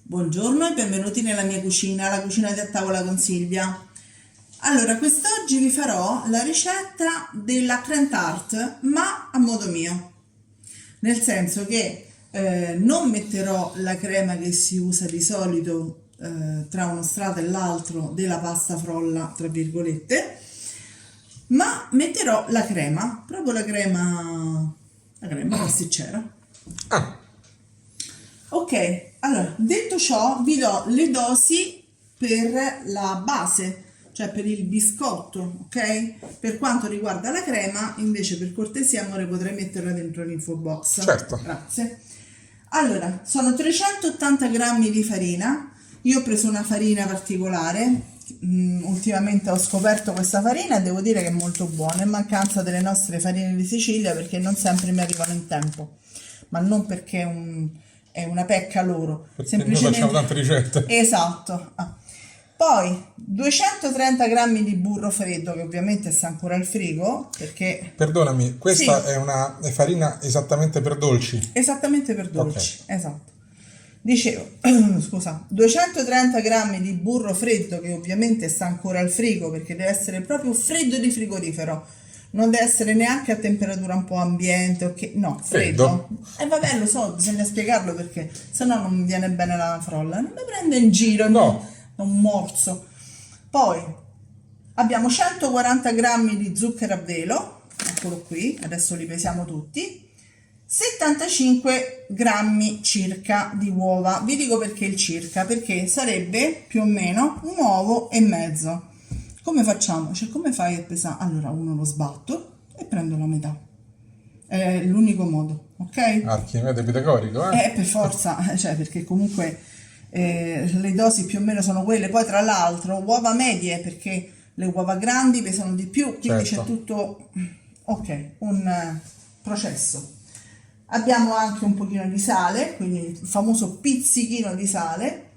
Buongiorno e benvenuti nella mia cucina, la cucina da tavola con Silvia. Allora, quest'oggi vi farò la ricetta della crème tart, ma a modo mio. Nel senso che non metterò la crema che si usa di solito tra uno strato e l'altro della pasta frolla, tra virgolette, ma metterò la crema, proprio la crema pasticcera. Ah, Ok, allora, detto ciò, vi do le dosi per la base, cioè per il biscotto, ok? Per quanto riguarda la crema, invece, per cortesia, amore, potrei metterla dentro l'info box. certo. Grazie. Allora, sono 380 grammi di farina. Io ho preso una farina particolare. Ultimamente ho scoperto questa farina e devo dire che è molto buona, in mancanza delle nostre farine di Sicilia perché non sempre mi arrivano in tempo, ma non perché è una pecca loro, Perché noi facciamo tante ricette. Esatto. Poi 230 grammi di burro freddo che ovviamente sta ancora al frigo perché Perdonami, questa sì, è farina esattamente per dolci. esattamente per dolci, Ok. esatto. Dicevo, scusa, 230 grammi di burro freddo che ovviamente sta ancora al frigo perché deve essere proprio freddo di frigorifero, non deve essere neanche a temperatura un po' ambiente, ok? No, freddo. Freddo? E vabbè, lo so, bisogna spiegarlo perché sennò non mi viene bene la frolla, non mi prende in giro, No. è un morso. Poi abbiamo 140 grammi di zucchero a velo, eccolo qui, adesso li pesiamo tutti. 75 grammi circa di uova. Vi dico perché il circa, perché sarebbe più o meno un uovo e mezzo. Come facciamo? Cioè, come fai a pesare? Allora, uno lo sbatto e prendo la metà. È l'unico modo, ok? Archimede pitagorico, eh? Per forza, cioè, perché comunque le dosi più o meno sono quelle. Poi, tra l'altro, uova medie, perché le uova grandi pesano di più, quindi c'è Certo. tutto, ok, un processo. Abbiamo anche un pochino di sale, quindi il famoso pizzichino di sale,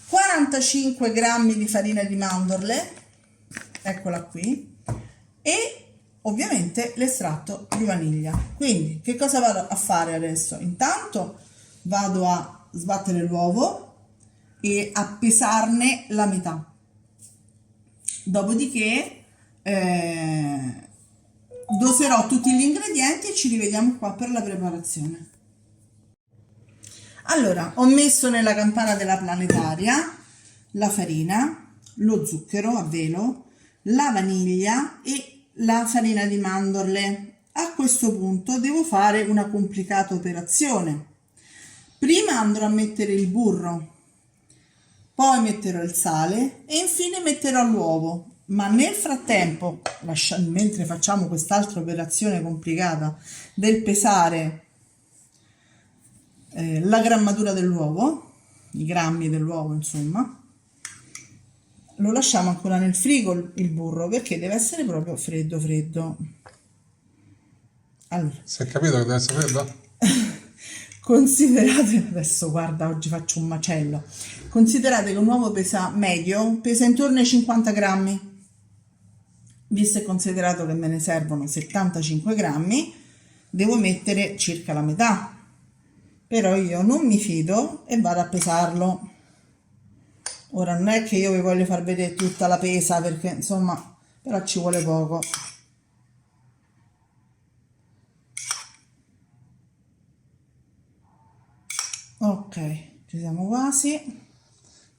45 grammi di farina di mandorle, eccola qui, e ovviamente l'estratto di vaniglia. Quindi che cosa vado a fare adesso? Intanto vado a sbattere l'uovo e a pesarne la metà. Dopodiché doserò tutti gli ingredienti e ci rivediamo qua per la preparazione. Allora, ho messo nella campana della planetaria la farina, lo zucchero a velo, la vaniglia e la farina di mandorle. A questo punto devo fare una complicata operazione. Prima andrò a mettere il burro, poi metterò il sale e infine metterò l'uovo. Ma nel frattempo, mentre facciamo quest'altra operazione complicata del pesare la grammatura dell'uovo, i grammi dell'uovo, insomma, lo lasciamo ancora nel frigo il burro perché deve essere proprio freddo freddo. Allora, Si è capito che deve essere fredda? considerate, adesso guarda, oggi faccio un macello, considerate che un uovo pesa medio, pesa intorno ai 50 grammi. Visto e considerato che me ne servono 75 grammi, devo mettere circa la metà. Però io non mi fido e vado a pesarlo. Ora non è che io vi voglio far vedere tutta la pesa perché insomma, però ci vuole poco. Ok, ci siamo quasi.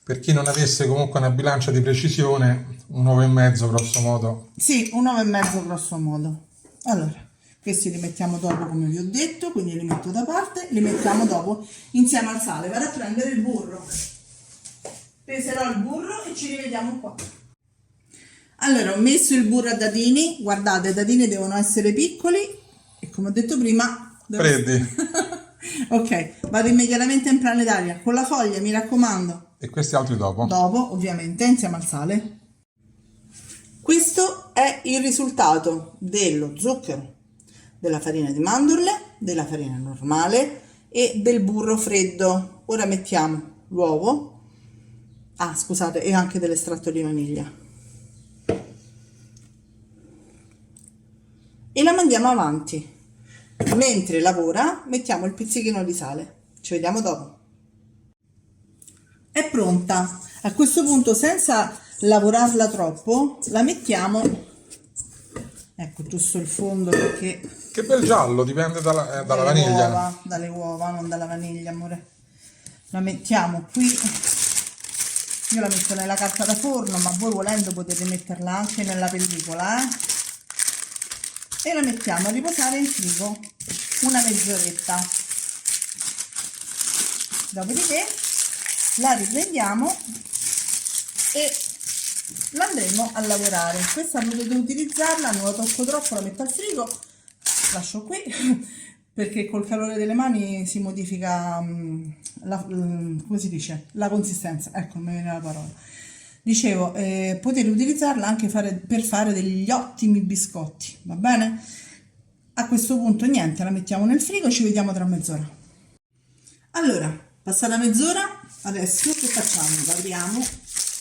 Per chi non avesse comunque una bilancia di precisione, un uovo e mezzo grosso modo. Sì, un 9 e mezzo grosso modo. Allora, questi li mettiamo dopo come vi ho detto, quindi li metto da parte, li mettiamo dopo insieme al sale. Vado a prendere il burro. Peserò il burro e ci rivediamo qua. Allora, ho messo il burro a dadini, guardate, i dadini devono essere piccoli e come ho detto prima... Freddi. Ok, vado immediatamente in planetaria con la foglia, mi raccomando. E questi altri dopo. Dopo, ovviamente, insieme al sale. Questo è il risultato dello zucchero, della farina di mandorle, della farina normale e del burro freddo. Ora mettiamo l'uovo, scusate, e anche dell'estratto di vaniglia. E la mandiamo avanti. Mentre lavora, mettiamo il pizzichino di sale. Ci vediamo dopo. è pronta. A questo punto, senza lavorarla troppo, la mettiamo, ecco, giusto il fondo perché Che bel giallo, dipende dalla vaniglia. dalle uova, non dalla vaniglia, amore. La mettiamo qui. Io la metto nella carta da forno, ma voi volendo potete metterla anche nella pellicola, e la mettiamo a riposare in frigo una mezz'oretta. Dopodiché la riprendiamo e la andremo a lavorare. Questa potete utilizzarla, non la tocco troppo, la metto al frigo, lascio qui perché col calore delle mani si modifica come si dice? La consistenza, ecco, non mi viene la parola. Dicevo, potete utilizzarla anche per fare degli ottimi biscotti, va bene? A questo punto niente, la mettiamo nel frigo e ci vediamo tra mezz'ora. Allora, passata mezz'ora, adesso che facciamo? La apriamo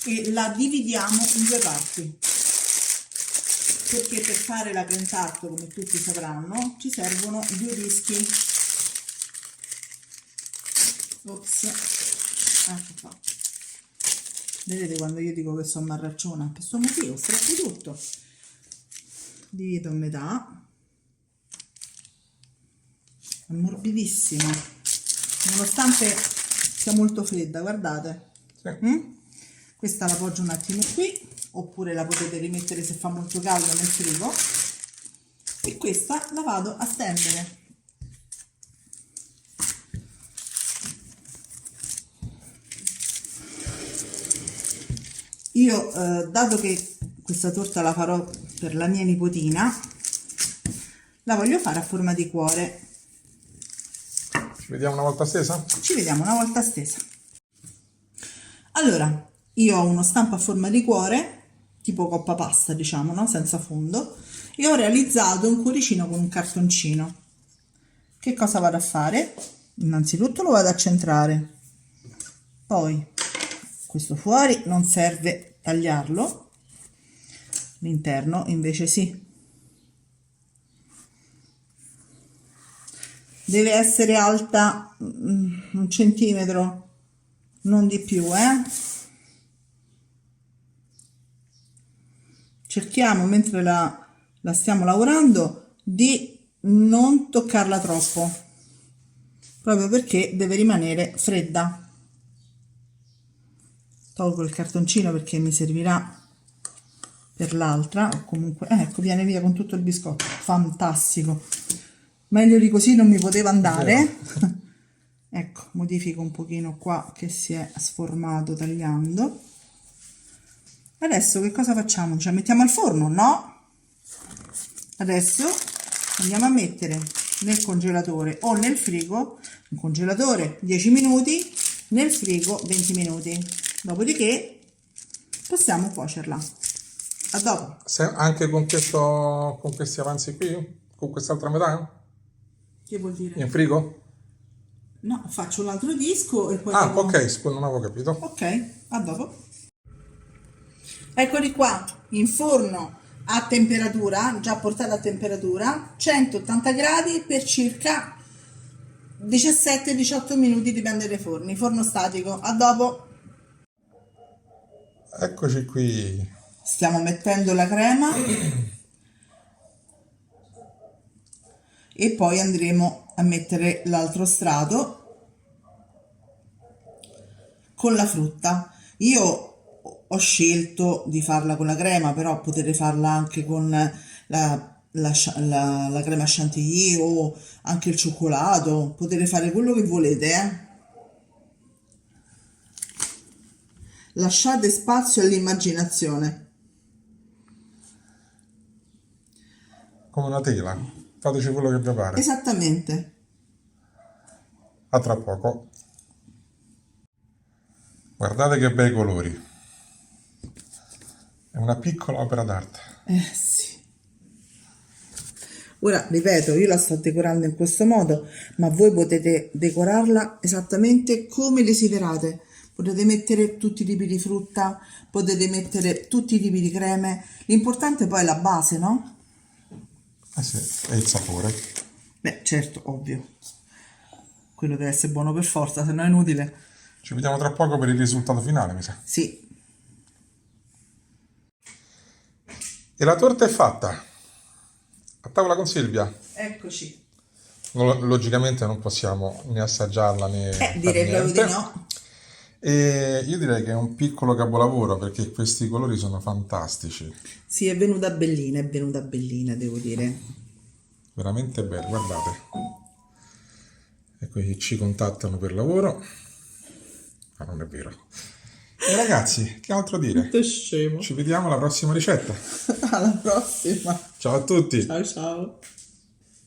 e la dividiamo in due parti, perché per fare la creme tart, come tutti sapranno, ci servono due dischi. Ops, ecco qua. Vedete quando io dico che sono marracciona? Per questo motivo, strappo tutto. Divido a metà. È morbidissimo, nonostante sia molto fredda, guardate. Sì. Questa la appoggio un attimo qui, oppure la potete rimettere se fa molto caldo nel frigo, e questa la vado a stendere. Io dato che questa torta la farò per la mia nipotina, la voglio fare a forma di cuore. Ci vediamo una volta stesa? Ci vediamo una volta stesa. Allora, io ho uno stampo a forma di cuore, tipo coppa pasta, diciamo, no? Senza fondo, e ho realizzato un cuoricino con un cartoncino. Che cosa vado a fare? Innanzitutto lo vado a centrare, poi questo fuori non serve tagliarlo, l'interno invece sì. Deve essere alta 1 centimetro, non di più, Cerchiamo, mentre la stiamo lavorando, di non toccarla troppo, proprio perché deve rimanere fredda. Tolgo il cartoncino perché mi servirà per l'altra, o comunque, ecco, viene via con tutto il biscotto, fantastico. Meglio di così non mi poteva andare. Ecco, modifico un pochino qua che si è sformato tagliando. Adesso che cosa facciamo? Ci mettiamo al forno? No? Adesso andiamo a mettere nel congelatore o nel frigo, in congelatore 10 minuti, nel frigo 20 minuti. Dopodiché possiamo cuocerla. A dopo. Anche con questi avanzi qui? Con quest'altra metà? Che vuol dire? In frigo? No, faccio l'altro disco e poi... Ah, ok, non avevo capito. Ok, a dopo. Eccoli qua, in forno a temperatura, già portata a temperatura, 180 gradi per circa 17-18 minuti, dipende dai forni, forno statico. A dopo. Eccoci qui. Stiamo mettendo la crema e poi andremo a mettere l'altro strato con la frutta. Io ho scelto di farla con la crema, però potete farla anche con la crema chantilly o anche il cioccolato, potete fare quello che volete, Lasciate spazio all'immaginazione. Come una tela. Fateci quello che vi pare. Esattamente. A tra poco. Guardate che bei colori. È una piccola opera d'arte. Sì. Ora, ripeto, io la sto decorando in questo modo, ma voi potete decorarla esattamente come desiderate. Potete mettere tutti i tipi di frutta, potete mettere tutti i tipi di creme. L'importante poi è la base, no? Eh sì, e il sapore. Beh, certo, ovvio. Quello deve essere buono per forza, se no è inutile. Ci vediamo tra poco per il risultato finale, mi sa. Sì. E la torta è fatta. A tavola con Silvia. Eccoci. Logicamente non possiamo né assaggiarla né far Direi proprio niente. di no. E io direi che è un piccolo capolavoro perché questi colori sono fantastici. Sì, è venuta bellina, devo dire. Veramente bello, guardate. Ecco che ci contattano per lavoro. Ma non è vero. E ragazzi, che altro dire? Tutto scemo. Ci vediamo alla prossima ricetta. Alla prossima. Ciao a tutti! Ciao ciao.